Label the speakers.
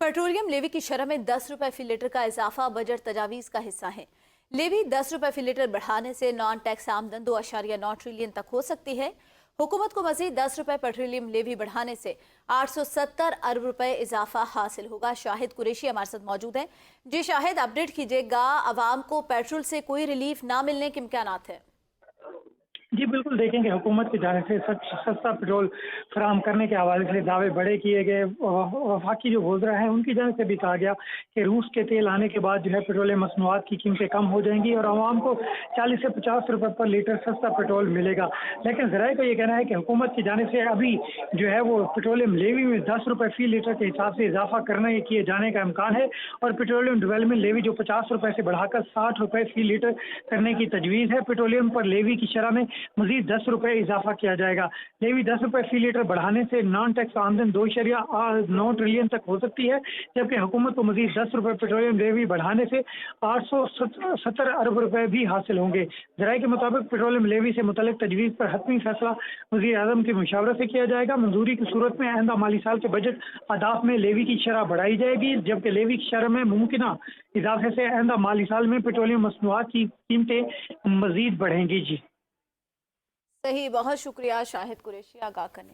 Speaker 1: Petroleum levy की शरह में 10 रुपए फी लीटर का इजाफा बजट तजावीज का हिस्सा है। लेवी 10 रुपए फी लीटर बढ़ाने से नॉन टैक्स आमदन 2.9 ट्रिलियन तक हो सकती है। हुकूमत को मजीद 10 रुपए पेट्रोलियम लेवी बढ़ाने से 870 अरब रुपए इजाफा हासिल होगा। शाहिद कुरैशी हमारे साथ मौजूद है। जी शाहिद, अपडेट कीजिएगा, अवाम को पेट्रोल से कोई रिलीफ ना मिलने के इम्कानात है?
Speaker 2: जी बिल्कुल, देखेंगे हुकूमत की जानिब से सस्ता पेट्रोल फराहम करने के हवाले से दावे बड़े किए गए। वफाकी जो वज़रा हैं उनकी जानिब से भी कहा गया कि रूस के तेल आने के बाद जो है पेट्रोलियम मसनूआत की कीमतें कम हो जाएंगी और आवाम को 40 से 50 रुपए पर लीटर सस्ता पेट्रोल मिलेगा। लेकिन ज़राए का ये कहना है कि हुकूमत की जानिब से अभी जो है वो पेट्रोलियम लेवी में 10 रुपए फी लीटर के हिसाब से इजाफा करने किए जाने का इम्कान है और पेट्रोलियम डेवलपमेंट लेवी जो 50 रुपए से बढ़ाकर 60 रुपए फी लीटर करने की तजवीज़ है। पेट्रोलियम पर लेवी की शरह में मजीद 10 रुपए इजाफा किया जाएगा। लेवी 10 रुपए फी लीटर बढ़ाने से नॉन टैक्स आमदन 2.9 ट्रिलियन तक हो सकती है, जबकि हुकूमत को मजीद 10 रुपए पेट्रोलियम लेवी बढ़ाने से 870 अरब रुपए भी हासिल होंगे। जराये के मुताबिक पेट्रोलियम लेवी से मुतल्लिक तजवीज़ पर हतमी फैसला वज़ीर आज़म के मुशावरे से किया जाएगा। मंजूरी की सूरत में आइंदा माली साल के बजट अहदाफ में लेवी की शरह बढ़ाई जाएगी, जबकि लेवी की शरह में मुमकिन इजाफे से आइंदा माली साल में पेट्रोलियम मसनूआत की कीमतें मजीद बढ़ेंगी। जी
Speaker 1: सही, बहुत शुक्रिया शाहिद कुरैशी आगाह करने।